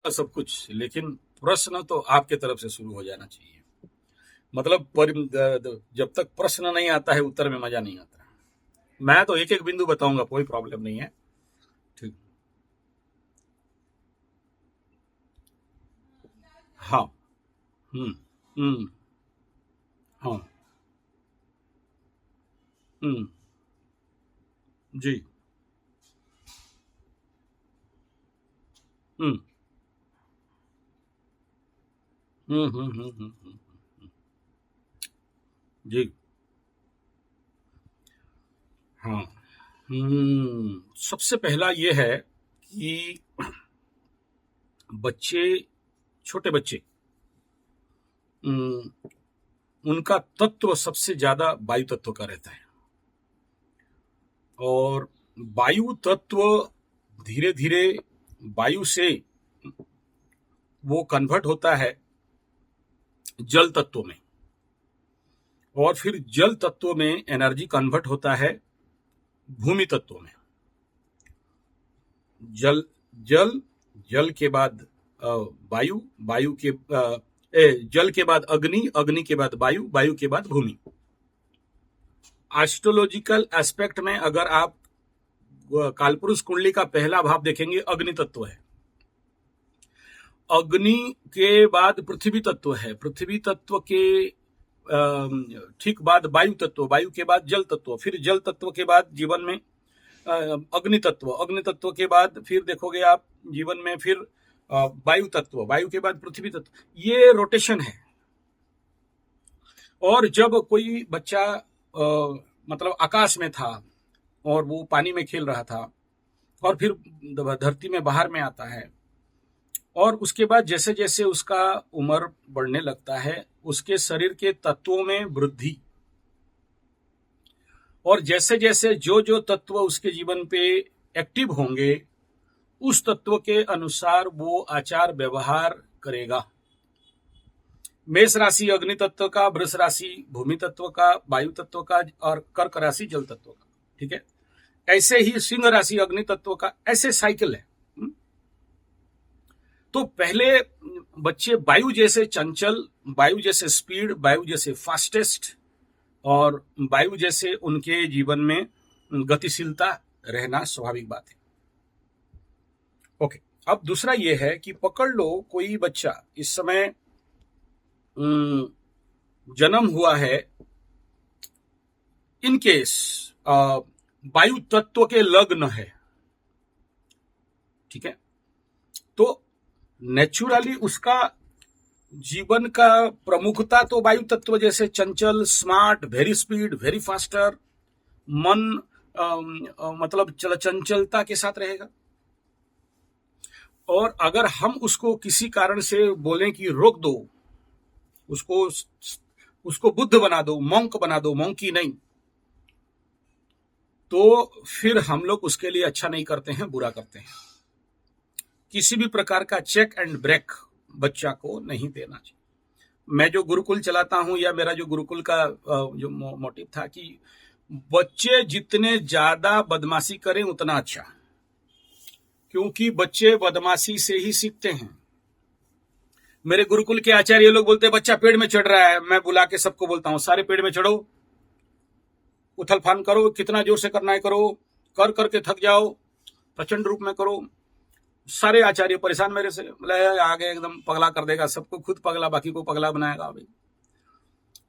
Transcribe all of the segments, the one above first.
सब कुछ, लेकिन प्रश्न तो आपके तरफ से शुरू हो जाना चाहिए। मतलब जब तक प्रश्न नहीं आता है उत्तर में मजा नहीं आता। मैं तो एक एक बिंदु बताऊंगा, कोई प्रॉब्लम नहीं है। ठीक। हाँ। हम्म। हम्म। हाँ। हम्म। जी। हम्म। हम्म। हम्म। हम्म। जी। हाँ। सबसे पहला ये है कि बच्चे, छोटे बच्चे, हम्म, उनका तत्व सबसे ज्यादा वायु तत्व का रहता है। और वायु तत्व धीरे धीरे वायु से वो कन्वर्ट होता है जल तत्व में, और फिर जल तत्व में एनर्जी कन्वर्ट होता है भूमि तत्व में। जल जल जल के बाद वायु, वायु के जल के बाद अग्नि, अग्नि के बाद वायु, वायु के बाद भूमि। एस्ट्रोलॉजिकल एस्पेक्ट में अगर आप कालपुरुष कुंडली का पहला भाव देखेंगे, अग्नि तत्व है। अग्नि के बाद पृथ्वी तत्व है, पृथ्वी तत्व के ठीक बाद वायु तत्व, वायु के बाद जल तत्व, फिर जल तत्व के बाद जीवन में अग्नि तत्व, अग्नि तत्व के बाद फिर देखोगे आप जीवन में फिर वायु तत्व, वायु के बाद पृथ्वी तत्व। ये रोटेशन है। और जब कोई बच्चा मतलब आकाश में था और वो पानी में खेल रहा था, और फिर धरती में बाहर में आता है, और उसके बाद जैसे जैसे उसका उम्र बढ़ने लगता है, उसके शरीर के तत्वों में वृद्धि, और जैसे जैसे जो जो तत्व उसके जीवन पे एक्टिव होंगे, उस तत्व के अनुसार वो आचार व्यवहार करेगा। मेष राशि अग्नि तत्व का, वृष राशि भूमि तत्व का, वायु तत्व का, और कर्क राशि जल तत्व का। ठीक है। ऐसे ही सिंह राशि अग्नि तत्व का, ऐसे साइकिल है। तो पहले बच्चे वायु जैसे चंचल, वायु जैसे स्पीड, वायु जैसे फास्टेस्ट, और वायु जैसे उनके जीवन में गतिशीलता रहना स्वाभाविक बात है। ओके। अब दूसरा यह है कि पकड़ लो कोई बच्चा इस समय जन्म हुआ है, इन केस वायु तत्व के लग्न है। ठीक है। तो नेचुरली उसका जीवन का प्रमुखता तो वायु तत्व जैसे चंचल, smart, very speed, very faster, मन मतलब चंचलता के साथ रहेगा। और अगर हम उसको किसी कारण से बोलें कि रोक दो, उसको बुद्ध बना दो, मॉन्क बना दो, मॉन्की नहीं, तो फिर हम लोग उसके लिए अच्छा नहीं करते हैं, बुरा करते हैं। किसी भी प्रकार का चेक एंड ब्रेक बच्चा को नहीं देना चाहिए। मैं जो गुरुकुल चलाता हूं, या मेरा जो गुरुकुल का जो मोटिव था कि बच्चे जितने ज्यादा बदमाशी करें उतना अच्छा, क्योंकि बच्चे बदमाशी से ही सीखते हैं। मेरे गुरुकुल के आचार्य लोग बोलते हैं बच्चा पेड़ में चढ़ रहा है, मैं बुला के सबको बोलता हूं सारे पेड़ में चढ़ो, उथल फान करो, कितना जोर से करना है करो, कर करके थक जाओ, प्रचंड रूप में करो। सारे आचार्य परेशान मेरे से, बोले आगे एकदम पगला कर देगा, सबको खुद पगला, बाकी को पगला बनाएगा भाई।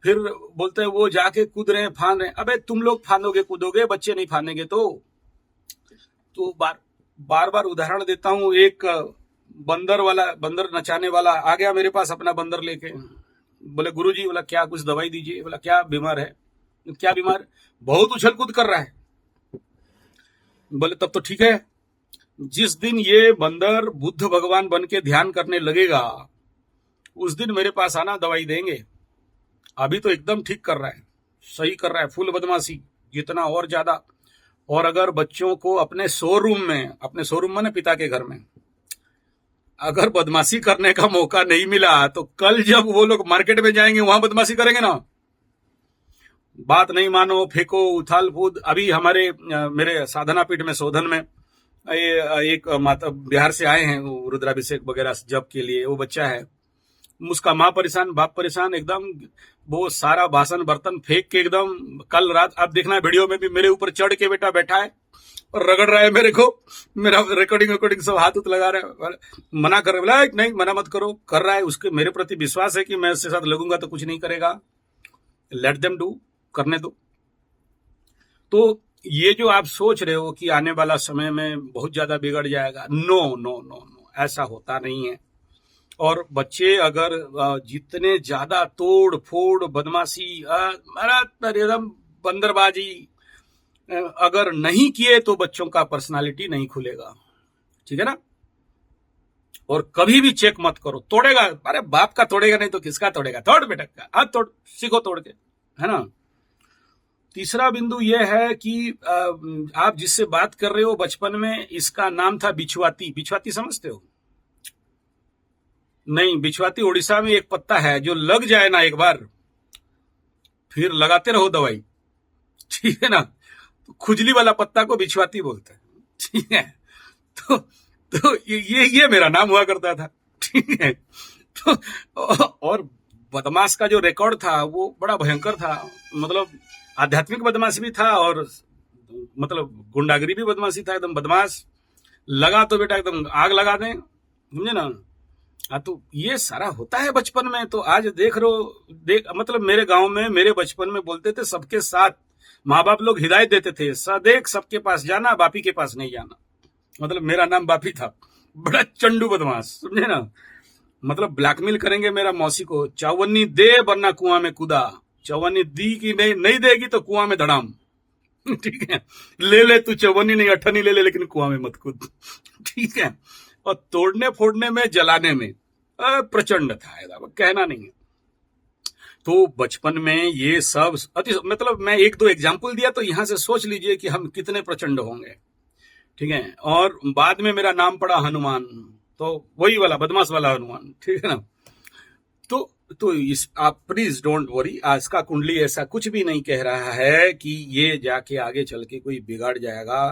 फिर बोलते हैं वो जाके कूद रहे हैं, फान रहे हैं। अबे तुम लोग फानोगे कूदोगे, बच्चे नहीं फानेंगे। तो बार बार उदाहरण देता हूं। एक बंदर नचाने वाला आ गया मेरे पास अपना बंदर लेके, बोले गुरुजी, बोला क्या, कुछ दवाई दीजिए। बोला क्या बीमार है? क्या बीमार? बहुत उछल कूद कर रहा है। बोले तब तो ठीक है, जिस दिन ये बंदर बुद्ध भगवान बन के ध्यान करने लगेगा, उस दिन मेरे पास आना, दवाई देंगे। अभी तो एकदम ठीक कर रहा है, सही कर रहा है, फुल बदमाशी, जितना और ज्यादा। और अगर बच्चों को अपने शोरूम में पिता के घर में अगर बदमाशी करने का मौका नहीं मिला, तो कल जब वो लोग मार्केट में जाएंगे वहां बदमाशी करेंगे ना। बात नहीं मानो, फेंको, उथाल कूद। अभी मेरे साधना पीठ में, शोधन में ये एक माता बिहार से आए हैं, वो रुद्राभिषेक वगैरह जप के लिए, वो बच्चा है, उसका माँ परेशान, बाप परेशान एकदम, वो सारा बासन बर्तन फेंक के एकदम, कल रात आप देखना वीडियो में भी मेरे ऊपर चढ़ के बेटा बैठा है और रगड़ रहा है मेरे को, मेरा रिकॉर्डिंग सब हाथ उत लगा रहा है, मना कर रहा है, नहीं मना मत करो, कर रहा है, उसके मेरे प्रति विश्वास है कि मैं उसके साथ लगूंगा तो कुछ नहीं करेगा, लेट देम डू, करने दो। तो ये जो आप सोच रहे हो कि आने वाला समय में बहुत ज्यादा बिगड़ जाएगा, नो नो नो नो, ऐसा होता नहीं है। और बच्चे अगर जितने ज्यादा तोड़ फोड़ बदमाशी, एकदम बंदरबाजी अगर नहीं किए तो बच्चों का पर्सनालिटी नहीं खुलेगा, ठीक है ना। और कभी भी चेक मत करो, तोड़ेगा, अरे बाप का तोड़ेगा नहीं तो किसका तोड़ेगा, तोड़ बेटा का हाथ तोड़, सीखो तोड़ के, है ना। तीसरा बिंदु यह है कि आप जिससे बात कर रहे हो बचपन में, इसका नाम था बिछुआती। बिछुआती समझते हो? नहीं, बिछुआती उड़ीसा में एक पत्ता है जो लग जाए ना एक बार, फिर लगाते रहो दवाई, ठीक है ना। तो खुजली वाला पत्ता को बिछुआती बोलते हैं, ठीक है। तो ये मेरा नाम हुआ करता था, ठीक है। तो और बदमाश का जो रिकॉर्ड था वो बड़ा भयंकर था, मतलब आध्यात्मिक बदमाशी भी था और मतलब गुंडागिरी भी बदमाशी था, एकदम बदमाश, लगा तो बेटा एकदम आग लगा दें, समझे ना। हाँ, तो ये सारा होता है बचपन में। तो आज देख मतलब मेरे गांव में मेरे बचपन में बोलते थे सबके साथ, माँ बाप लोग हिदायत देते थे, सदेख सबके पास जाना, बापी के पास नहीं जाना। मतलब मेरा नाम बापी था, बड़ा चंडू बदमाश, समझे ना। मतलब ब्लैकमेल करेंगे मेरा मौसी को, चौवन्नी दे वरना कुआं में कूदा, चौवन्नी दी की नहीं देगी तो कुआं में धड़ाम, ठीक है। ले तू चौवन्नी नहीं अठन्नी ले लेकिन कुआं में मत कूद, ठीक है। और तोड़ने फोड़ने में, जलाने में प्रचंड था, कहना नहीं है। तो बचपन में ये सब मतलब मैं एक दो एग्जाम्पल दिया तो यहां से सोच लीजिए कि हम कितने प्रचंड होंगे, ठीक है। और बाद में मेरा नाम पड़ा हनुमान, तो वही वाला बदमाश वाला हनुमान, ठीक है ना। तो इस आप प्लीज डोंट वरी, आज का कुंडली ऐसा कुछ भी नहीं कह रहा है कि ये जाके आगे चल के कोई बिगाड़ जाएगा,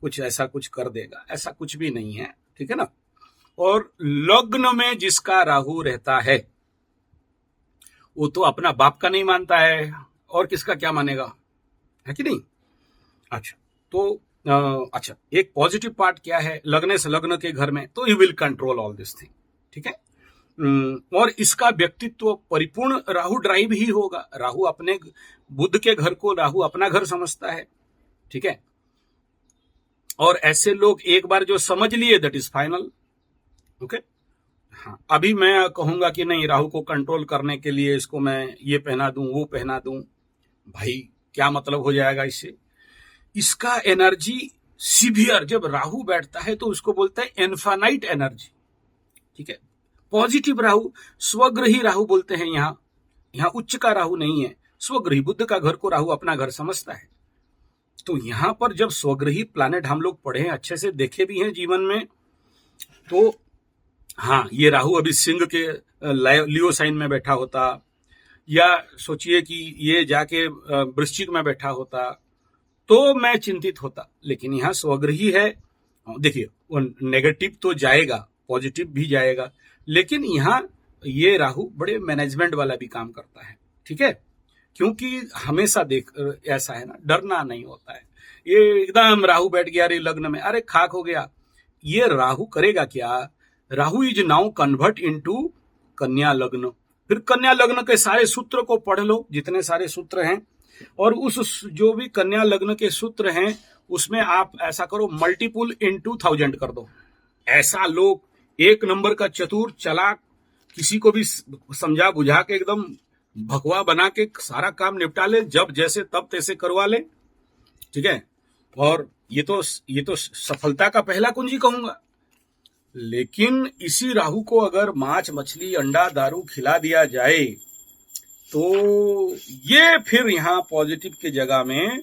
कुछ ऐसा कुछ कर देगा, ऐसा कुछ भी नहीं है, ठीक है ना। और लग्न में जिसका राहु रहता है वो तो अपना बाप का नहीं मानता है, और किसका क्या मानेगा, है कि नहीं। अच्छा, तो अच्छा, एक पॉजिटिव पार्ट क्या है, लगने से लग्न के घर में, तो you will control all this thing, ठीक है। और इसका व्यक्तित्व परिपूर्ण राहु ड्राइव ही होगा। राहु अपने बुध के घर को राहु अपना घर समझता है, ठीक है। और ऐसे लोग एक बार जो समझ लिए दैट इज फाइनल, ओके। हाँ, अभी मैं कहूंगा कि नहीं, राहु को कंट्रोल करने के लिए इसको मैं ये पहना दूं, वो पहना दूं, भाई क्या मतलब हो जाएगा इससे। इसका एनर्जी सीवियर, जब राहु बैठता है तो उसको बोलते हैं इनफाइनाइट एनर्जी, ठीक है। पॉजिटिव राहु, स्वग्रही राहु बोलते हैं, यहाँ उच्च का राहु नहीं है, स्वग्रही, बुध का घर को राहु अपना घर समझता है। तो यहां पर जब स्वग्रही प्लैनेट हम लोग पढ़े हैं, अच्छे से देखे भी हैं जीवन में, तो हाँ, ये राहु अभी सिंह के लियो साइन में बैठा होता, या सोचिए कि ये जाके वृश्चिक में बैठा होता, तो मैं चिंतित होता। लेकिन यहाँ स्वग्रही है, देखिए वो नेगेटिव तो जाएगा, पॉजिटिव भी जाएगा, लेकिन यहाँ ये राहु बड़े मैनेजमेंट वाला भी काम करता है, ठीक है। क्योंकि हमेशा देख ऐसा है ना, डरना नहीं होता है। ये एकदम राहु बैठ गया रे लग्न में, अरे खाक हो गया। ये राहु करेगा क्या, Rahu is now convert into कन्या लग्न। फिर कन्या लग्न के सारे सूत्र को पढ़ लो, जितने सारे सूत्र हैं, और उस जो भी कन्या लग्न के सूत्र हैं उसमें आप ऐसा करो, मल्टीपुल इनटू 1000 कर दो। ऐसा लोग एक नंबर का चतुर चालाक, किसी को भी समझा बुझा के एकदम भगवा बना के सारा काम निपटा ले, जब जैसे तब तैसे करवा ले, ठीक है। और ये तो सफलता का पहला कुंजी कहूंगा। लेकिन इसी राहु को अगर मांस मछली अंडा दारू खिला दिया जाए तो ये फिर यहाँ पॉजिटिव की जगह में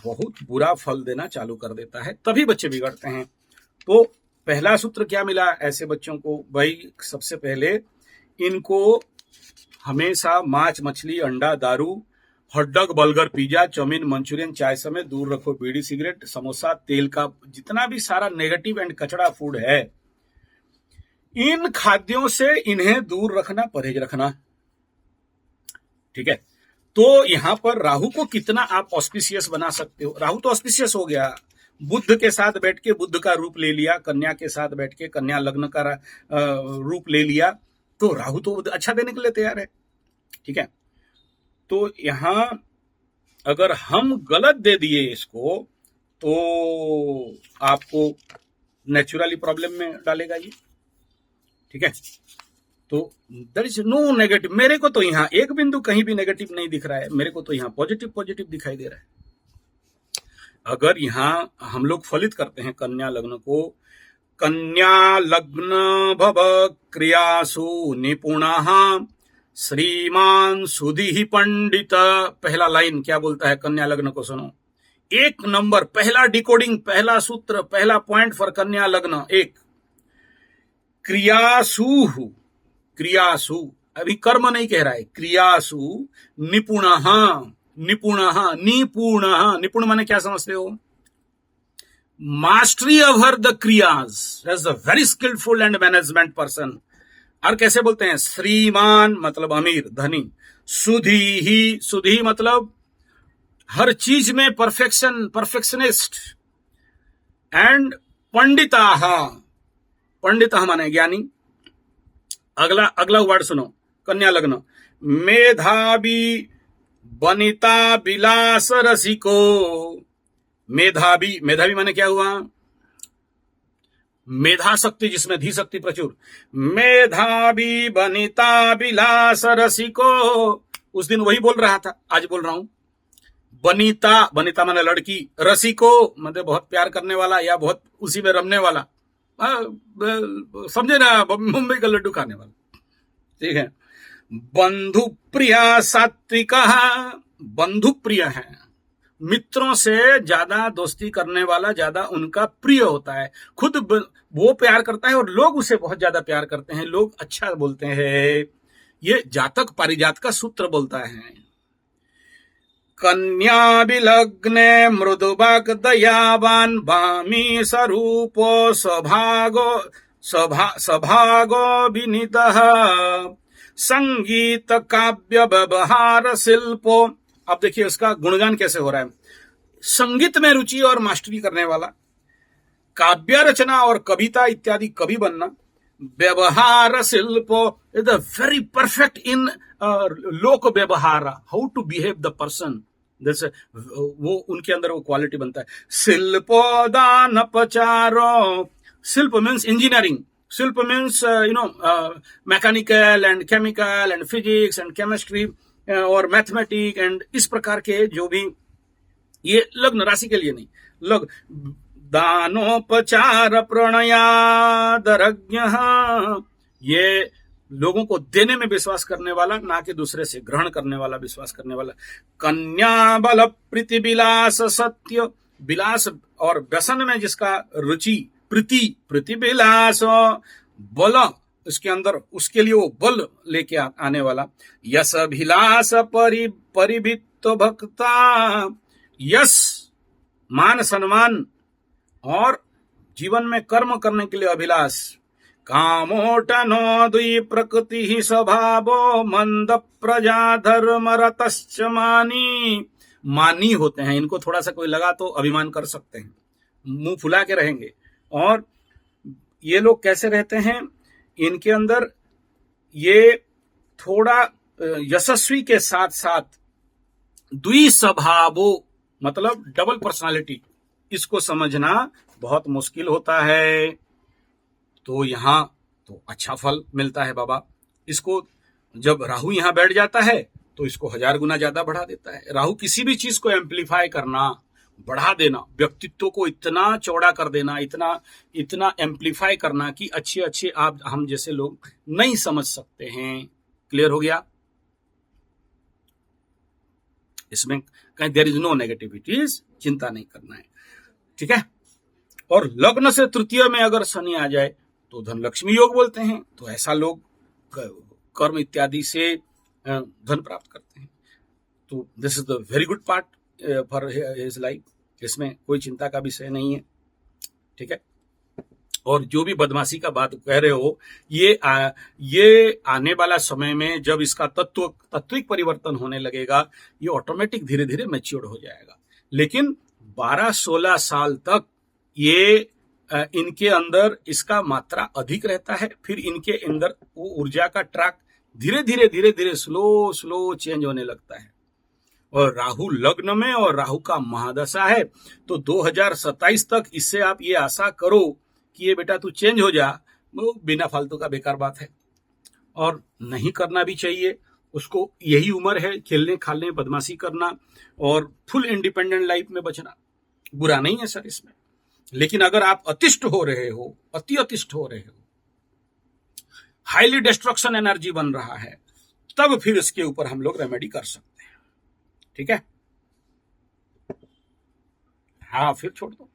बहुत बुरा फल देना चालू कर देता है, तभी बच्चे बिगड़ते हैं। तो पहला सूत्र क्या मिला ऐसे बच्चों को, भाई सबसे पहले इनको हमेशा मांस मछली अंडा दारू hot dog, burger, pizza, chow mein, Manchurian, चाय समेत दूर रखो बीड़ी, सिगरेट, समोसा, तेल का जितना भी सारा नेगेटिव एंड कचड़ा फूड है, इन खाद्यों से इन्हें दूर रखना, परहेज रखना। ठीक है, तो यहां पर राहु को कितना आप ऑस्पिशियस बना सकते हो। राहु तो ऑस्पिशियस हो गया, बुद्ध के साथ बैठ के बुद्ध का रूप ले लिया, कन्या के साथ बैठ के कन्या लग्न का रूप ले लिया, तो राहु तो अच्छा देने के लिए तैयार है। ठीक है, तो यहां अगर हम गलत दे दिए इसको तो आपको नेचुरली प्रॉब्लम में डालेगा ये। ठीक है, तो देयर इज नो नेगेटिव। मेरे को तो यहां एक बिंदु कहीं भी नेगेटिव नहीं दिख रहा है, मेरे को तो यहां पॉजिटिव पॉजिटिव दिखाई दे रहा है। अगर यहां हम लोग फलित करते हैं कन्या लग्न को, कन्या लग्न भव क्रियासु निपुणः श्रीमान सुधि पंडित। पहला लाइन क्या बोलता है कन्या लग्न को, सुनो। एक नंबर, पहला डिकोडिंग, पहला सूत्र, पहला पॉइंट फॉर कन्या लग्न। एक, क्रियासु, क्रियासु, अभी कर्म नहीं कह रहा है, क्रियासु निपुणः, निपुणः, निपुणः, निपुण माने क्या समझते हो? मास्टरी ओवर द क्रियाज, that's a very skilful and management person. और कैसे बोलते हैं? श्रीमान मतलब अमीर, धनी, सुधी ही, सुधी मतलब हर चीज में परफेक्शन, परफेक्शनिस्ट, एंड पंडिताः, पंडिताः माने ज्ञानी। अगला अगला वर्ड सुनो, कन्या लग्न, मेधावी वनिता विलास रसिको। मेधावी, मेधावी माने क्या हुआ? मेधा शक्ति, जिसमें धी शक्ति प्रचुर। मेधावी वनिता विलास रसिको, उस दिन वही बोल रहा था, आज बोल रहा हूं। वनिता, वनिता माने लड़की, रसिको मतलब बहुत प्यार करने वाला या बहुत उसी में रमने वाला, समझे ना, मुंबई का लड्डू खाने वाला। ठीक है, बंधु प्रिया सात्विका, बंधु प्रिय है, मित्रों से ज्यादा दोस्ती करने वाला ज्यादा उनका प्रिय होता है। खुद वो प्यार करता है और लोग उसे बहुत ज्यादा प्यार करते हैं, लोग अच्छा बोलते हैं। ये जातक पारिजात का सूत्र बोलता है। कन्या विलग्ने मृदुवाग दयावान वामी स्वरूपो स्वभागो स्वभागो विनीतः संगीत काव्य व्यवहार शिल्पो। अब देखिए उसका गुणगान कैसे हो रहा है। संगीत में रुचि और मास्टरी करने वाला, काव्य रचना और कविता इत्यादि कवि बनना, व्यवहार शिल्पो is the very perfect in लोक व्यवहार, how to behave the person, जैसे वो उनके अंदर वो क्वालिटी बनता है। शिल्पो दान पचारो, शिल्प मीन्स इंजीनियरिंग, शिल्प means mechanical and chemical and physics and chemistry और मैथमेटिक एंड इस प्रकार के जो भी, ये लग्न राशि के लिए नहीं, लग दानोपचार प्रणयादरज्ञ, ये लोगों को देने में विश्वास करने वाला, ना कि दूसरे से ग्रहण करने वाला, विश्वास करने वाला। कन्या बल प्रीति विलास सत्य, विलास और व्यसन में जिसका रुचि, प्रीति, प्रीति विलास, बल उसके अंदर, उसके लिए वो बल लेके आने वाला। यश अभिलाष परिभित भक्ता, यश मान सम्मान और जीवन में कर्म करने के लिए अभिलाष। कामोटनो द्वि प्रकृति ही स्वभावो मंद प्रजा धर्म रतश्च मानी, मानी होते हैं। इनको थोड़ा सा कोई लगा तो अभिमान कर सकते हैं, मुंह फुला के रहेंगे। और ये लोग कैसे रहते हैं? इनके अंदर ये थोड़ा यशस्वी के साथ साथ द्विस्वभावो मतलब डबल पर्सनालिटी, इसको समझना बहुत मुश्किल होता है। तो यहां तो अच्छा फल मिलता है बाबा। इसको जब राहु यहां बैठ जाता है तो इसको 1000 गुना ज्यादा बढ़ा देता है। राहु किसी भी चीज को एम्पलीफाई करना, बढ़ा देना, व्यक्तित्व को इतना चौड़ा कर देना, इतना इतना एम्पलीफाई करना कि अच्छे अच्छे आप हम जैसे लोग नहीं समझ सकते हैं। क्लियर हो गया? इसमें कहीं देयर इज नो नेगेटिविटीज, चिंता नहीं करना है। ठीक है, और लग्न से तृतीय में अगर शनि आ जाए तो धन लक्ष्मी योग बोलते हैं। तो ऐसा लोग कर्म इत्यादि से धन प्राप्त करते हैं। तो this is the very good part for his life, इसमें कोई चिंता का विषय नहीं है, ठीक है। और जो भी बदमाशी का बात कह रहे हो, ये आने वाला समय में जब इसका तत्विक परिवर्तन होने लगेगा, ये ऑटोमेटिक धीरे धीरे मैच्योर हो जाएगा। लेकिन 12-16 साल तक ये इनके अंदर इसका मात्रा अधिक रहता है, फिर इनके अंदर वो ऊर्जा का ट्रैक धीरे धीरे स्लो चेंज होने लगता है। और राहु लग्न में और राहु का महादशा है, तो 2027 तक इससे आप ये आशा करो कि ये बेटा तू चेंज हो जा, वो बिना फालतू का बेकार बात है और नहीं करना भी चाहिए उसको। यही उम्र है खेलने खालने बदमाशी करना और फुल इंडिपेंडेंट लाइफ में बचना, बुरा नहीं है सर इसमें। लेकिन अगर आप अतिष्ठ हो रहे हो, अतिष्ठ हो रहे हो, हाईली डिस्ट्रक्शन एनर्जी बन रहा है, तब फिर इसके ऊपर हम लोग रेमेडी कर सकते हैं, ठीक है। हाँ, फिर छोड़ दो।